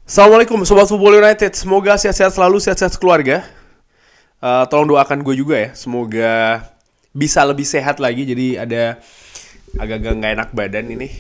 Assalamualaikum Sobat Football United. Semoga sehat-sehat selalu, sehat-sehat keluarga. Tolong doakan gue juga ya. Semoga bisa lebih sehat lagi. Jadi ada agak-agak gak enak badan ini.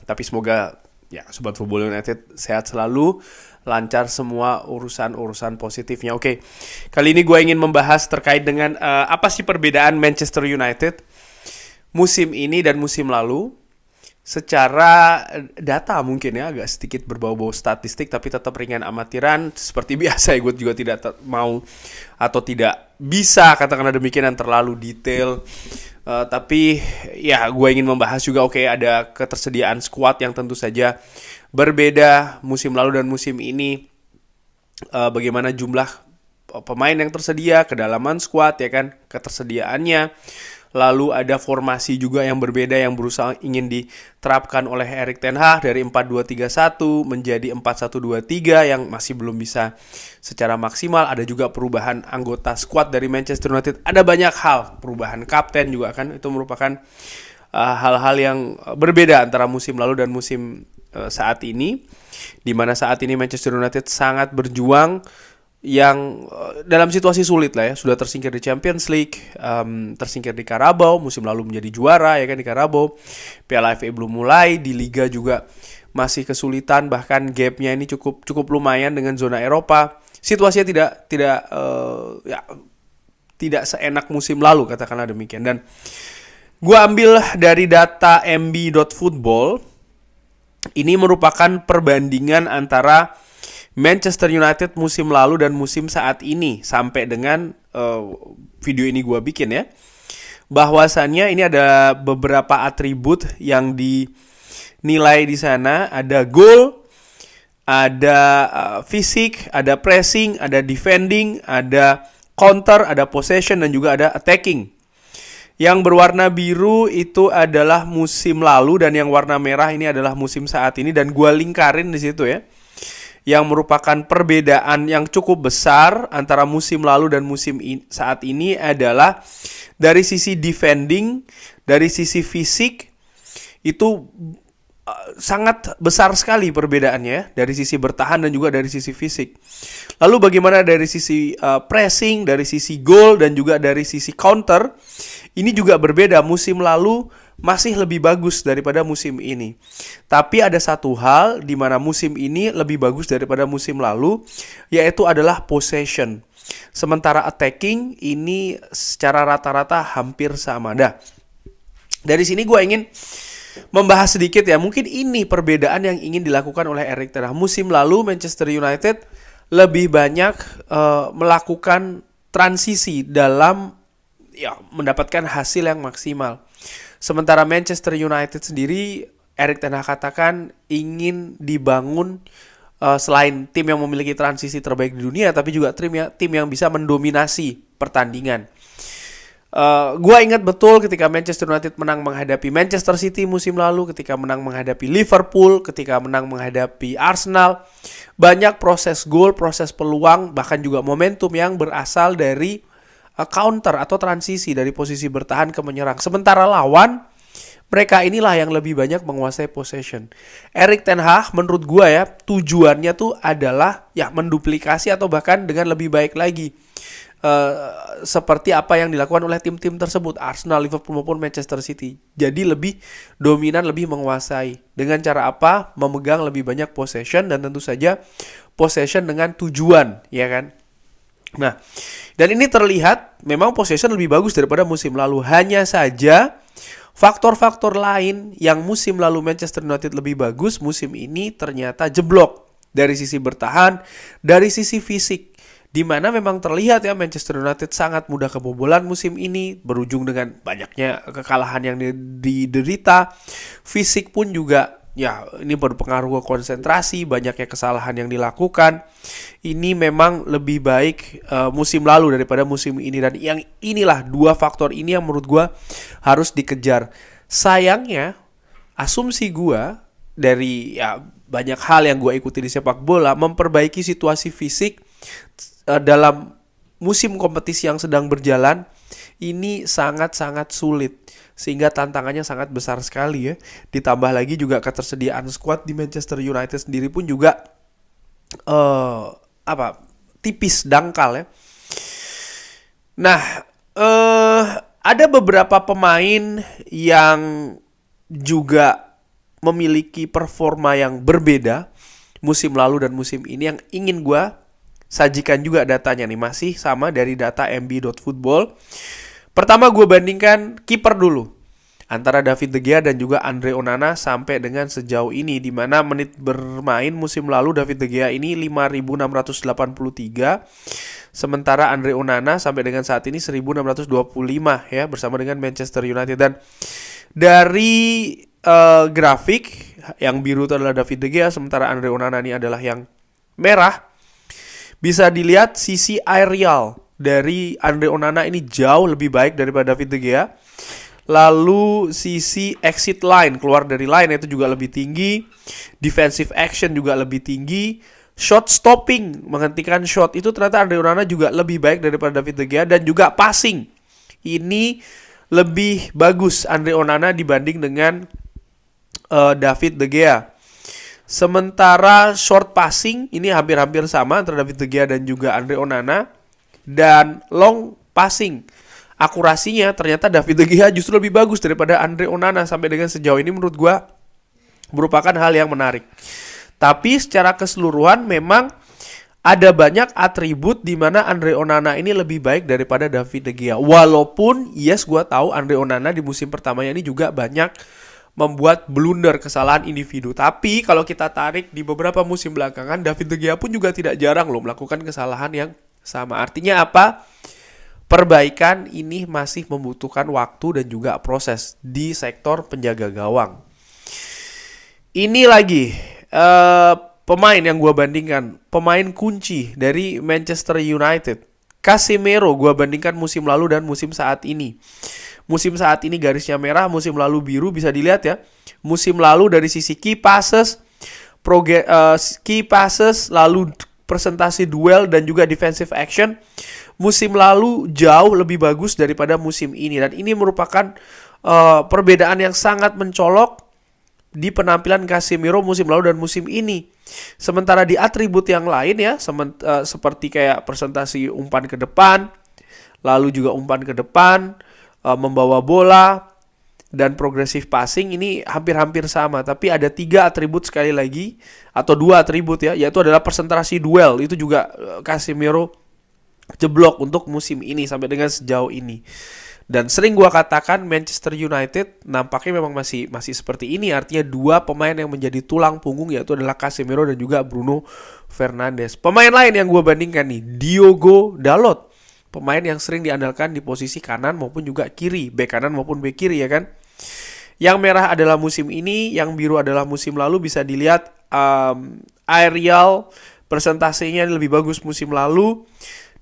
Tapi semoga ya Sobat Football United sehat selalu, lancar semua urusan-urusan positifnya. Oke, kali ini gue ingin membahas terkait dengan apa sih perbedaan Manchester United musim ini dan musim lalu. Secara data mungkin ya agak sedikit berbau-bau statistik, tapi tetap ringan amatiran seperti biasa ya. Gue juga tidak mau atau tidak bisa katakanlah demikian yang terlalu detail. Tapi ya gue ingin membahas juga ada ketersediaan squad yang tentu saja berbeda musim lalu dan musim ini. Bagaimana jumlah pemain yang tersedia, kedalaman squad ya kan, ketersediaannya. Lalu ada formasi juga yang berbeda yang berusaha ingin diterapkan oleh Erik ten Hag dari 4-2-3-1 menjadi 4-1-2-3 yang masih belum bisa secara maksimal. Ada juga perubahan anggota squad dari Manchester United. Ada banyak hal, perubahan kapten juga kan. Itu merupakan hal-hal yang berbeda antara musim lalu dan musim saat ini. Di mana saat ini Manchester United sangat berjuang yang dalam situasi sulit lah ya, sudah tersingkir di Champions League, tersingkir di Carabao, musim lalu menjadi juara ya kan di Carabao, Piala FA belum mulai, di Liga juga masih kesulitan, bahkan gapnya ini cukup lumayan dengan zona Eropa. Situasinya tidak seenak musim lalu katakanlah demikian. Dan gue ambil dari data mb.football, ini merupakan perbandingan antara Manchester United musim lalu dan musim saat ini sampai dengan video ini gue bikin ya. Bahwasannya ini ada beberapa atribut yang dinilai di sana. Ada goal, ada fisik, ada pressing, ada defending, ada counter, ada possession, dan juga ada attacking. Yang berwarna biru itu adalah musim lalu dan yang warna merah ini adalah musim saat ini, dan gue lingkarin di situ ya. Yang merupakan perbedaan yang cukup besar antara musim lalu dan musim saat ini adalah dari sisi defending, dari sisi fisik itu sangat besar sekali perbedaannya dari sisi bertahan dan juga dari sisi fisik. Lalu bagaimana dari sisi pressing, dari sisi goal dan juga dari sisi counter, ini juga berbeda. Musim lalu masih lebih bagus daripada musim ini. Tapi ada satu hal di mana musim ini lebih bagus daripada musim lalu, yaitu adalah possession. Sementara attacking ini secara rata-rata hampir sama. Dah. Dari sini gue ingin membahas sedikit ya. Mungkin ini perbedaan yang ingin dilakukan oleh Erik ten Hag. Musim lalu Manchester United lebih banyak melakukan transisi dalam mendapatkan hasil yang maksimal. Sementara Manchester United sendiri, Erik ten Hag katakan ingin dibangun selain tim yang memiliki transisi terbaik di dunia, tapi juga tim yang bisa mendominasi pertandingan. Gua ingat betul ketika Manchester United menang menghadapi Manchester City musim lalu, ketika menang menghadapi Liverpool, ketika menang menghadapi Arsenal. Banyak proses gol, proses peluang, bahkan juga momentum yang berasal dari counter atau transisi dari posisi bertahan ke menyerang. Sementara lawan, mereka inilah yang lebih banyak menguasai possession. Erik ten Hag menurut gue ya, tujuannya tuh adalah menduplikasi atau bahkan dengan lebih baik lagi seperti apa yang dilakukan oleh tim-tim tersebut, Arsenal, Liverpool maupun Manchester City. Jadi lebih dominan, lebih menguasai. Dengan cara apa? Memegang lebih banyak possession, dan tentu saja possession dengan tujuan, ya kan? Nah, dan ini terlihat memang possession lebih bagus daripada musim lalu. Hanya saja faktor-faktor lain yang musim lalu Manchester United lebih bagus, musim ini ternyata jeblok. Dari sisi bertahan, dari sisi fisik, di mana memang terlihat ya Manchester United sangat mudah kebobolan musim ini, berujung dengan banyaknya kekalahan yang diderita. Fisik pun juga ini berpengaruh ke konsentrasi, banyaknya kesalahan yang dilakukan. Ini memang lebih baik musim lalu daripada musim ini. Dan yang inilah dua faktor ini yang menurut gue harus dikejar. Sayangnya, asumsi gue dari banyak hal yang gue ikuti di sepak bola, memperbaiki situasi fisik dalam musim kompetisi yang sedang berjalan ini sangat-sangat sulit. Sehingga tantangannya sangat besar sekali ya. Ditambah lagi juga ketersediaan squad di Manchester United sendiri pun juga eh apa tipis, dangkal ya. Nah, ada beberapa pemain yang juga memiliki performa yang berbeda musim lalu dan musim ini yang ingin gue sajikan juga datanya nih, masih sama dari data mb.football. Pertama gue bandingkan kiper dulu antara David De Gea dan juga Andre Onana sampai dengan sejauh ini, di mana menit bermain musim lalu David De Gea ini 5.683, sementara Andre Onana sampai dengan saat ini 1.625 ya bersama dengan Manchester United. Dan dari grafik yang biru itu adalah David De Gea, sementara Andre Onana ini adalah yang merah. Bisa dilihat sisi aerial dari Andre Onana ini jauh lebih baik daripada David De Gea. Lalu sisi exit line, keluar dari line, itu juga lebih tinggi. Defensive action juga lebih tinggi. Shot stopping, menghentikan shot, itu ternyata Andre Onana juga lebih baik daripada David De Gea. Dan juga passing, ini lebih bagus Andre Onana dibanding dengan David De Gea. Sementara short passing ini hampir-hampir sama antara David De Gea dan juga Andre Onana. Dan long passing, akurasinya ternyata David De Gea justru lebih bagus daripada Andre Onana sampai dengan sejauh ini, menurut gue merupakan hal yang menarik. Tapi secara keseluruhan memang ada banyak atribut di mana Andre Onana ini lebih baik daripada David De Gea. Walaupun yes, gue tahu Andre Onana di musim pertamanya ini juga banyak membuat blunder, kesalahan individu. Tapi kalau kita tarik di beberapa musim belakangan, David De Gea pun juga tidak jarang loh melakukan kesalahan yang sama. Artinya apa? Perbaikan ini masih membutuhkan waktu dan juga proses di sektor penjaga gawang. Ini lagi pemain yang gue bandingkan, pemain kunci dari Manchester United. Casemiro gue bandingkan musim lalu dan musim saat ini. Musim saat ini garisnya merah, musim lalu biru, bisa dilihat ya. Musim lalu dari sisi key passes, lalu presentasi duel dan juga defensive action, musim lalu jauh lebih bagus daripada musim ini. Dan ini merupakan perbedaan yang sangat mencolok di penampilan Casemiro musim lalu dan musim ini. Sementara di atribut yang lain ya, seperti kayak presentasi umpan ke depan, lalu juga umpan ke depan, membawa bola, dan progressive passing, ini hampir-hampir sama. Tapi ada 3 atribut sekali lagi, atau 2 atribut ya, yaitu adalah presentasi duel. Itu juga Casemiro jeblok untuk musim ini sampai dengan sejauh ini. Dan sering gua katakan Manchester United nampaknya memang masih seperti ini. Artinya 2 pemain yang menjadi tulang punggung, yaitu adalah Casemiro dan juga Bruno Fernandes. Pemain lain yang gua bandingkan nih, Diogo Dalot, pemain yang sering diandalkan di posisi kanan maupun juga kiri, bek kanan maupun bek kiri ya kan. Yang merah adalah musim ini, yang biru adalah musim lalu. Bisa dilihat aerial presentasinya lebih bagus musim lalu.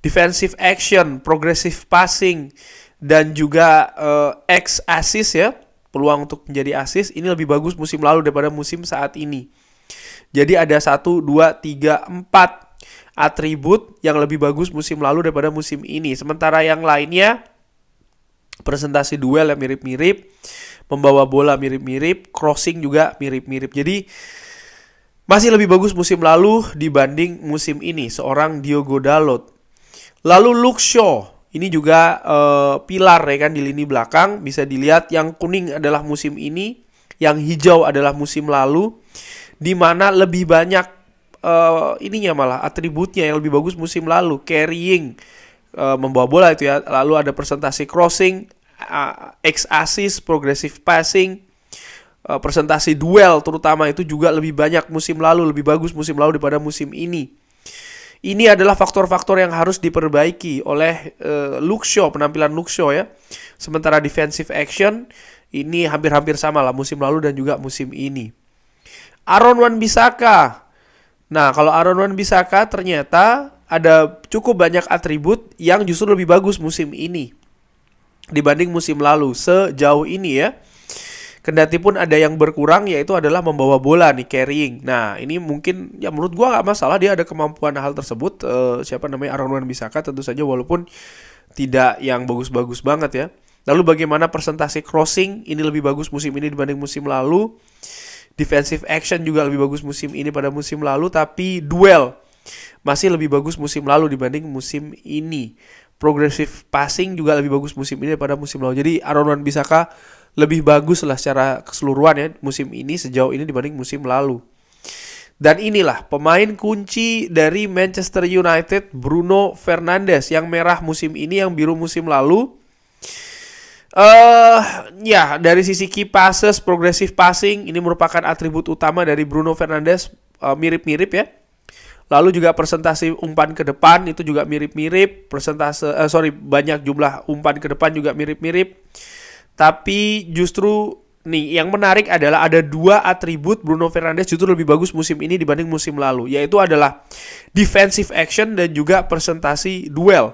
Defensive action, progressive passing, dan juga X assist ya, peluang untuk menjadi assist, ini lebih bagus musim lalu daripada musim saat ini. Jadi ada 1, 2, 3, 4 atribut yang lebih bagus musim lalu daripada musim ini. Sementara yang lainnya, presentasi duel yang mirip-mirip, membawa bola mirip-mirip, crossing juga mirip-mirip. Jadi masih lebih bagus musim lalu dibanding musim ini, seorang Diogo Dalot. Lalu Luke Shaw, ini juga pilar ya kan di lini belakang. Bisa dilihat yang kuning adalah musim ini, yang hijau adalah musim lalu, di mana lebih banyak ininya malah atributnya yang lebih bagus musim lalu. Carrying, membawa bola itu ya. Lalu ada presentasi crossing, X assist, progressive passing, presentasi duel terutama itu juga lebih banyak musim lalu, lebih bagus musim lalu daripada musim ini. Ini adalah faktor-faktor yang harus diperbaiki oleh Luke Shaw, penampilan Luke Shaw ya. Sementara defensive action ini hampir-hampir sama lah musim lalu dan juga musim ini. Aaron Wan-Bissaka. Nah, kalau Aaron Wan-Bissaka ternyata ada cukup banyak atribut yang justru lebih bagus musim ini dibanding musim lalu sejauh ini ya. Kendati pun ada yang berkurang, yaitu adalah membawa bola nih, carrying. Nah, ini mungkin ya menurut gua nggak masalah, dia ada kemampuan hal tersebut. Siapa namanya, Aaron Wan-Bissaka tentu saja, walaupun tidak yang bagus-bagus banget ya. Lalu bagaimana presentasi crossing, ini lebih bagus musim ini dibanding musim lalu. Defensive action juga lebih bagus musim ini pada musim lalu. Tapi duel, masih lebih bagus musim lalu dibanding musim ini. Progressive passing juga lebih bagus musim ini daripada musim lalu. Jadi Aaron Wan-Bissaka lebih bagus lah secara keseluruhan ya musim ini sejauh ini dibanding musim lalu. Dan inilah pemain kunci dari Manchester United, Bruno Fernandes, yang merah musim ini, yang biru musim lalu. Ya, dari sisi key passes, progressive passing, ini merupakan atribut utama dari Bruno Fernandes, mirip-mirip ya. Lalu juga persentase umpan ke depan itu juga mirip-mirip, banyak jumlah umpan ke depan juga mirip-mirip. Tapi justru nih yang menarik adalah ada dua atribut Bruno Fernandes justru lebih bagus musim ini dibanding musim lalu, yaitu adalah defensive action dan juga presentasi duel.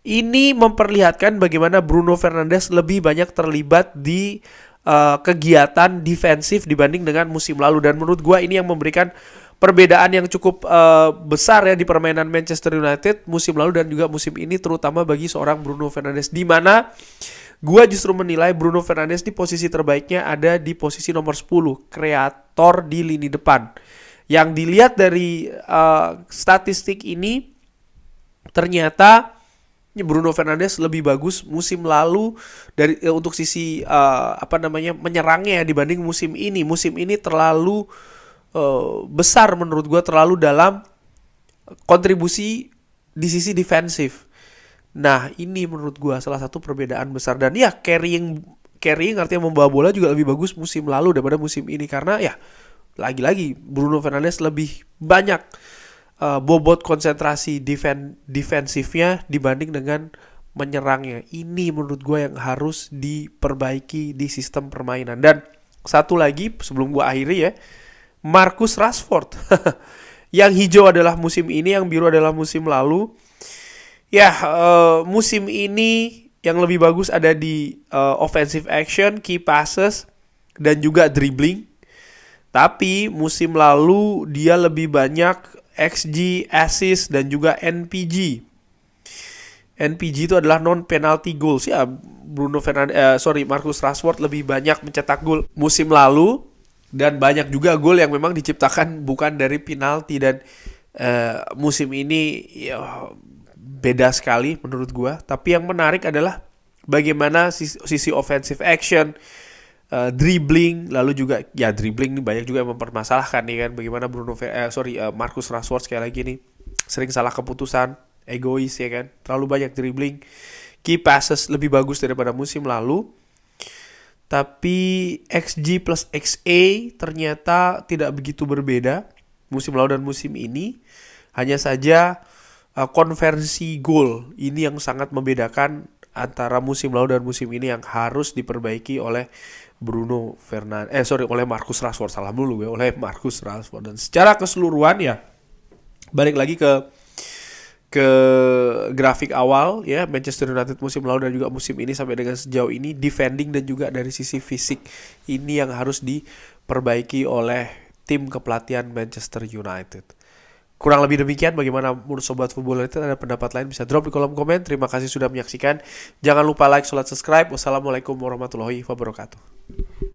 Ini memperlihatkan bagaimana Bruno Fernandes lebih banyak terlibat di kegiatan defensif dibanding dengan musim lalu, dan menurut gue ini yang memberikan perbedaan yang cukup besar ya di permainan Manchester United musim lalu dan juga musim ini, terutama bagi seorang Bruno Fernandes, di mana gue justru menilai Bruno Fernandes di posisi terbaiknya ada di posisi nomor 10, kreator di lini depan. Yang dilihat dari statistik ini, ternyata Bruno Fernandes lebih bagus musim lalu dari untuk sisi menyerangnya dibanding musim ini. Musim ini terlalu besar menurut gue, terlalu dalam kontribusi di sisi defensif. Nah, ini menurut gue salah satu perbedaan besar. Dan ya, carrying artinya membawa bola juga lebih bagus musim lalu daripada musim ini, karena ya lagi-lagi Bruno Fernandes lebih banyak bobot konsentrasi defensifnya dibanding dengan menyerangnya. Ini menurut gue yang harus diperbaiki di sistem permainan. Dan satu lagi sebelum gue akhiri ya, Marcus Rashford. Yang hijau adalah musim ini, yang biru adalah musim lalu. Ya, musim ini yang lebih bagus ada di offensive action, key passes, dan juga dribbling. Tapi musim lalu dia lebih banyak XG, assist, dan juga NPG. NPG itu adalah non-penalty goals. Ya, Marcus Rashford lebih banyak mencetak gol musim lalu, dan banyak juga gol yang memang diciptakan bukan dari penalti. Dan musim ini ya, beda sekali menurut gue. Tapi yang menarik adalah bagaimana sisi offensive action, dribbling, lalu juga ya dribbling nih banyak juga yang mempermasalahkan nih kan, bagaimana Marcus Rashford sekali lagi nih sering salah keputusan, egois ya kan, terlalu banyak dribbling. Key passes lebih bagus daripada musim lalu. Tapi XG plus XA ternyata tidak begitu berbeda musim lalu dan musim ini. Hanya saja konversi gol ini yang sangat membedakan antara musim lalu dan musim ini, yang harus diperbaiki oleh oleh Marcus Rashford. Oleh Marcus Rashford. Dan secara keseluruhan ya, balik lagi ke grafik awal ya, Manchester United musim lalu dan juga musim ini sampai dengan sejauh ini, defending dan juga dari sisi fisik ini yang harus diperbaiki oleh tim kepelatihan Manchester United. Kurang lebih demikian. Bagaimana menurut Sobat Football United? Ada pendapat lain bisa drop di kolom komen. Terima kasih sudah menyaksikan. Jangan lupa like, subscribe. Wassalamualaikum warahmatullahi wabarakatuh.